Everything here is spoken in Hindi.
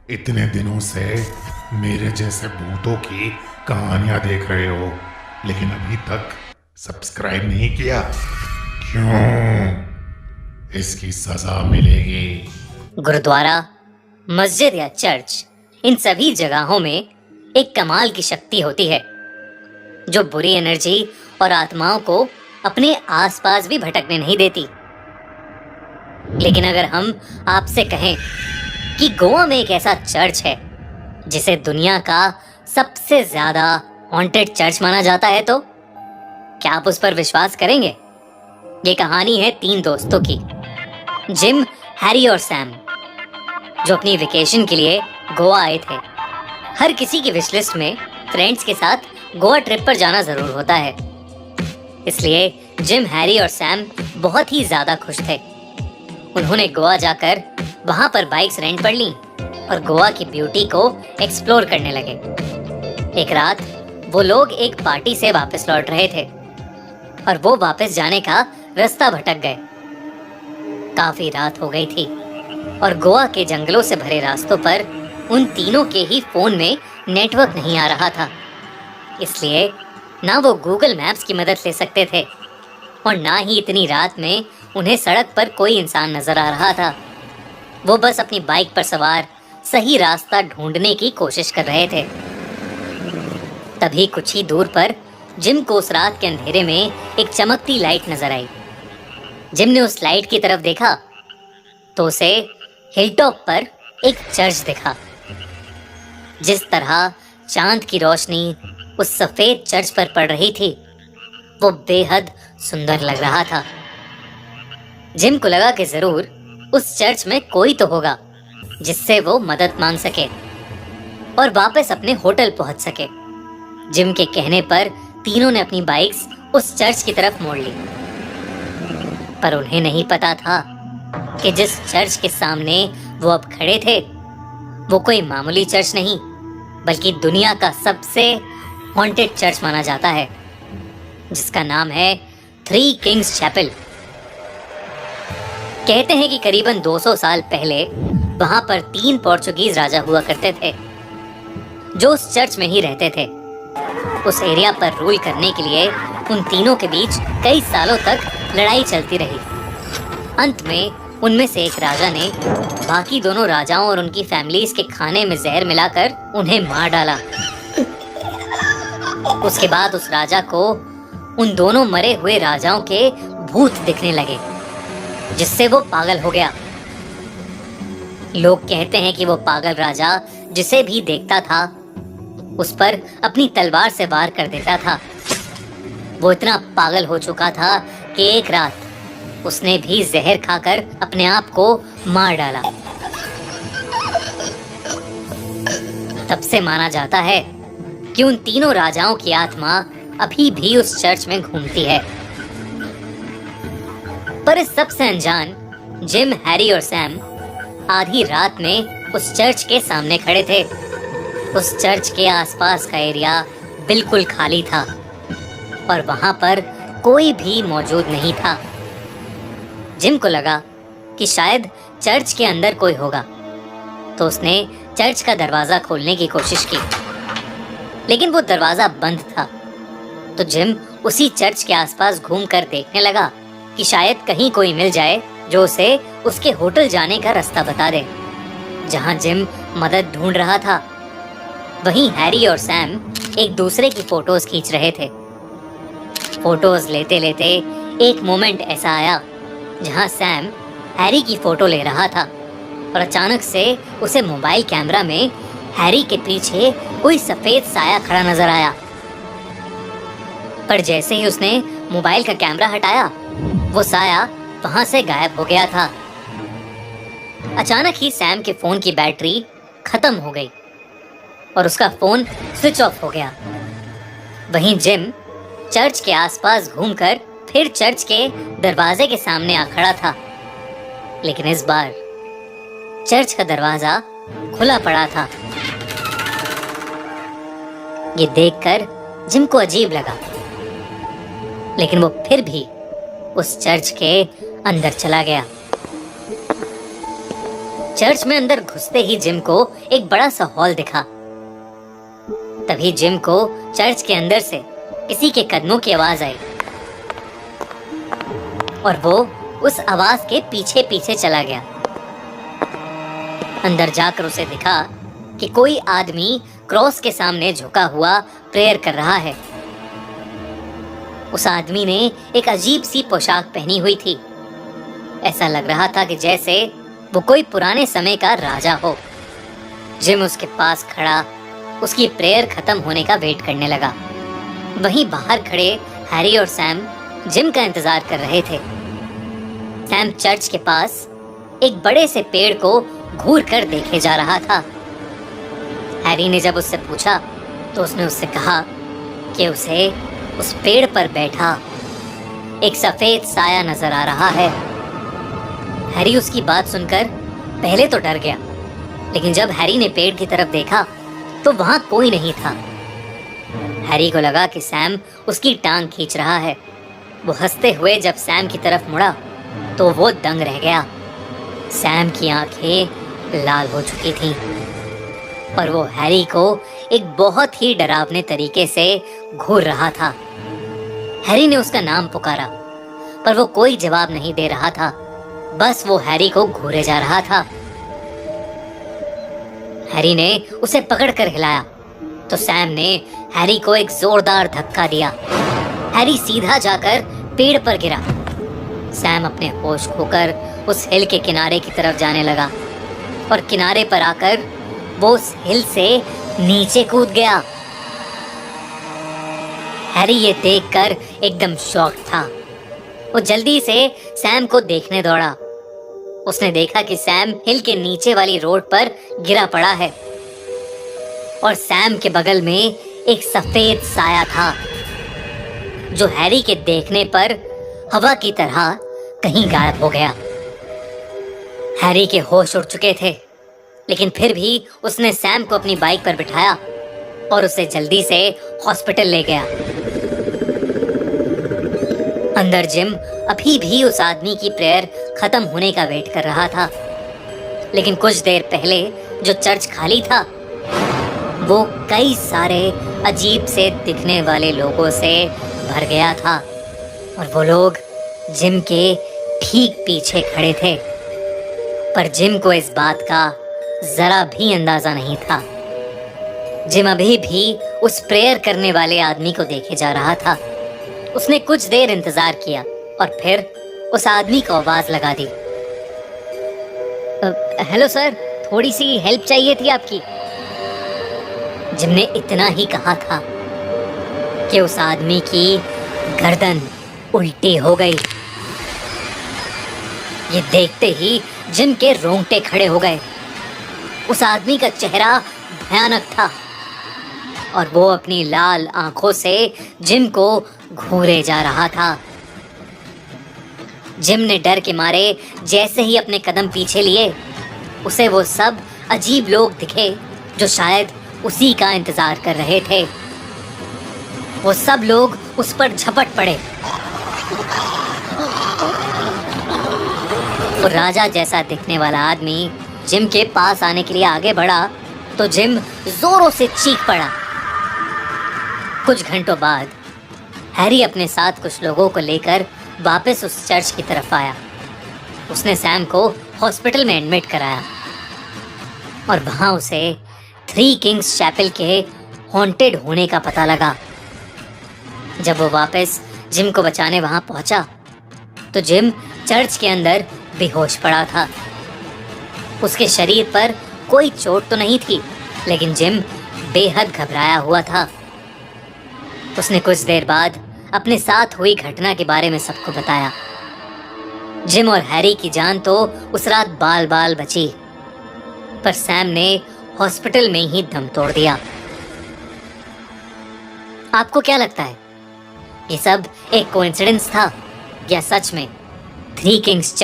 इतने दिनों से मेरे जैसे भूतों की कहानियां देख रहे हो, लेकिन अभी तक सब्सक्राइब नहीं किया। क्यों? इसकी सजा मिलेगी। गुरुद्वारा, मस्जिद या चर्च, इन सभी जगहों में एक कमाल की शक्ति होती है जो बुरी एनर्जी और आत्माओं को अपने आसपास भी भटकने नहीं देती। लेकिन अगर हम आपसे कहें कि गोवा में एक ऐसा चर्च है जिसे दुनिया का सबसे ज्यादा हॉन्टेड चर्च माना जाता है, तो क्या आप उस पर विश्वास करेंगे? ये कहानी है 3 दोस्तों की, जिम, हैरी और सैम, जो अपनी वेकेशन के लिए गोवा आए थे। हर किसी की विश लिस्ट में फ्रेंड्स के साथ गोवा ट्रिप पर जाना जरूर होता है, इसलिए जिम, हैरी और सैम बहुत ही ज्यादा खुश थे। उन्होंने गोवा जाकर वहां पर बाइक्स रेंट पर ली और गोवा की ब्यूटी को एक्सप्लोर करने लगे। एक रात वो लोग एक पार्टी से वापस लौट रहे थे और वो वापस जाने का रास्ता भटक गए। काफी रात हो गई थी और गोवा के जंगलों से भरे रास्तों पर उन तीनों के ही फोन में नेटवर्क नहीं आ रहा था, इसलिए ना वो गूगल मैप्स की मदद ले सकते थे और ना ही इतनी रात में उन्हें सड़क पर कोई इंसान नजर आ रहा था। वो बस अपनी बाइक पर सवार सही रास्ता ढूंढने की कोशिश कर रहे थे। तभी कुछ ही दूर पर जिम को उस रात के अंधेरे में एक चमकती लाइट नजर आई। जिम ने उस लाइट की तरफ देखा तो उसे हिलटॉप पर एक चर्च दिखा। जिस तरह चांद की रोशनी उस सफेद चर्च पर पड़ रही थी, वो बेहद सुंदर लग रहा था। जिम को लगा कि जरूर उस चर्च में कोई तो होगा जिससे वो मदद मांग सके और वापस अपने होटल पहुंच सके। जिम के कहने पर तीनों ने अपनी बाइक्स उस चर्च की तरफ मोड़ ली, पर उन्हें नहीं पता था कि जिस चर्च के सामने वो अब खड़े थे वो कोई मामूली चर्च नहीं, बल्कि दुनिया का सबसे हॉन्टेड चर्च माना जाता है, जिसका नाम है 3 किंग्स चैपल। कहते हैं कि करीबन 200 साल पहले वहां पर 3 पोर्चुगीज राजा हुआ करते थे जो उस चर्च में ही रहते थे। उस एरिया पर रूल करने के लिए उन तीनों के बीच कई सालों तक लड़ाई चलती रही। अंत में उनमें से एक राजा ने बाकी दोनों राजाओं और उनकी फैमिलीज के खाने में जहर मिलाकर उन्हें मार डाला। उसके बाद उस राजा को उन दोनों मरे हुए राजाओं के भूत दिखने लगे, जिससे वो पागल हो गया। लोग कहते हैं कि वो पागल राजा जिसे भी देखता था उस पर अपनी तलवार से वार कर देता था। वो इतना पागल हो चुका था कि एक रात उसने भी जहर खाकर अपने आप को मार डाला। तब से माना जाता है कि उन तीनों राजाओं की आत्मा अभी भी उस चर्च में घूमती है। पर इस सबसे अनजान जिम, हैरी और सैम आधी रात में उस चर्च के सामने खड़े थे। उस चर्च के आसपास का एरिया बिल्कुल खाली था और वहां पर कोई भी मौजूद नहीं था। जिम को लगा कि शायद चर्च के अंदर कोई होगा, तो उसने चर्च का दरवाजा खोलने की कोशिश की, लेकिन वो दरवाजा बंद था। तो जिम उसी चर्च के आसपास घूमकर देखने लगा कि शायद कहीं कोई मिल जाए जो उसे उसके होटल जाने का रास्ता बता दे, जहां जिम मदद ढूंढ रहा था। वहीं हैरी और सैम एक दूसरे की फोटोज खींच रहे थे। फोटोज लेते लेते एक मोमेंट ऐसा आया जहां सैम हैरी की फोटो ले रहा था और अचानक से उसे मोबाइल कैमरा में हैरी के पीछे कोई सफेद साया खड़ा नजर आया। पर जैसे ही उसने मोबाइल का कैमरा हटाया, वो साया वहां से गायब हो गया था। अचानक ही सैम के फोन की बैटरी खत्म हो गई और उसका फोन स्विच ऑफ हो गया। वहीं जिम चर्च के आसपास घूमकर फिर चर्च के दरवाजे के सामने आ खड़ा था, लेकिन इस बार चर्च का दरवाजा खुला पड़ा था। ये देखकर जिम को अजीब लगा, लेकिन वो फिर भी उस चर्च के अंदर चला गया। चर्च में अंदर घुसते ही जिम को एक बड़ा सा हॉल दिखा। तभी जिम को चर्च के अंदर से किसी के कदमों की आवाज आई और वो उस आवाज के पीछे पीछे चला गया। अंदर जाकर उसे दिखा कि कोई आदमी क्रॉस के सामने झुका हुआ प्रेयर कर रहा है। उस आदमी ने एक अजीब सी पोशाक पहनी हुई थी। ऐसा लग रहा था कि जैसे वो कोई पुराने समय का राजा हो। जिम उसके पास खड़ा उसकी प्रेयर खत्म होने का वेट करने लगा। वहीं बाहर खड़े हैरी और सैम जिम का इंतजार कर रहे थे। सैम चर्च के पास एक बड़े से पेड़ को घूर कर देखे जा रहा था। हैरी ने जब उससे पूछा तो उसने उससे कहा कि उसे उस पेड़ पर बैठा एक सफेद साया नजर आ रहा है। हैरी उसकी बात सुनकर पहले तो डर गया, लेकिन जब हैरी ने पेड़ की तरफ देखा तो वहां कोई नहीं था। हैरी को लगा कि सैम उसकी टांग खींच रहा है। वो हंसते हुए जब सैम की तरफ मुड़ा तो वो दंग रह गया। सैम की आंखें लाल हो चुकी थीं और वो हैरी को एक बहुत ही डरावने तरीके से घूर रहा था। हैरी ने उसका नाम पुकारा पर वो कोई जवाब नहीं दे रहा था। बस वो हैरी को घूरे जा रहा था। हैरी ने उसे पकड़कर हिलाया तो सैम ने हैरी को एक जोरदार धक्का दिया। हैरी सीधा जाकर पेड़ पर गिरा। सैम अपने होश खोकर उस हिल के किनारे की तरफ जाने लगा और किनारे पर आकर वो उस हिल से नीचे कूद गया। हैरी ये देखकर एकदम शॉक्ड था। वो जल्दी से सैम को देखने दौड़ा। उसने देखा कि सैम हिल के नीचे वाली रोड पर गिरा पड़ा है और सैम के बगल में एक सफेद साया था जो हैरी के देखने पर हवा की तरह कहीं गायब हो गया। हैरी के होश उड़ चुके थे, लेकिन फिर भी उसने सैम को अपनी बाइक पर बिठाया और उसे जल्दी से हॉस्पिटल ले गया। अंदर जिम अभी भी उस आदमी की प्रेयर खत्म होने का वेट कर रहा था, लेकिन कुछ देर पहले जो चर्च खाली था वो कई सारे अजीब से दिखने वाले लोगों से भर गया था और वो लोग जिम के ठीक पीछे खड़े थे। पर जिम को इस बात का जरा भी अंदाजा नहीं था। जिम अभी भी उस प्रेयर करने वाले आदमी को देखे जा रहा था। उसने कुछ देर इंतजार किया और फिर उस आदमी को आवाज लगा दी। हेलो सर, थोड़ी सी हेल्प चाहिए थी आपकी। जिम ने इतना ही कहा था कि उस आदमी की गर्दन उल्टी हो गई। ये देखते ही जिम के रोंगटे खड़े हो गए। उस आदमी का चेहरा भयानक था और वो अपनी लाल आंखों से जिम को घूरे जा रहा था। जिम ने डर के मारे जैसे ही अपने कदम पीछे लिए, उसे वो सब अजीब लोग दिखे जो शायद उसी का इंतजार कर रहे थे। वो सब लोग उस पर झपट पड़े। वो राजा जैसा दिखने वाला आदमी जिम के पास आने के लिए आगे बढ़ा तो जिम जोरों से चीख पड़ा। कुछ घंटों बाद हैरी अपने साथ कुछ लोगों को लेकर वापस उस चर्च की तरफ आया। उसने सैम को हॉस्पिटल में एडमिट कराया और वहां उसे थ्री किंग्स चैपल के हॉन्टेड होने का पता लगा। जब वो वापस जिम को बचाने वहां पहुंचा तो जिम चर्च के अंदर बेहोश पड़ा था। उसके शरीर पर कोई चोट तो नहीं थी, लेकिन जिम बेहद घबराया हुआ था। उसने कुछ देर बाद अपने साथ हुई घटना के बारे में सबको बताया। जिम और हैरी की जान तो उस रात बाल बाल बची, पर सैम ने हॉस्पिटल में ही दम तोड़ दिया। आपको क्या लगता है, ये सब एक कोइंसिडेंस था या सच में थ्री किंग्स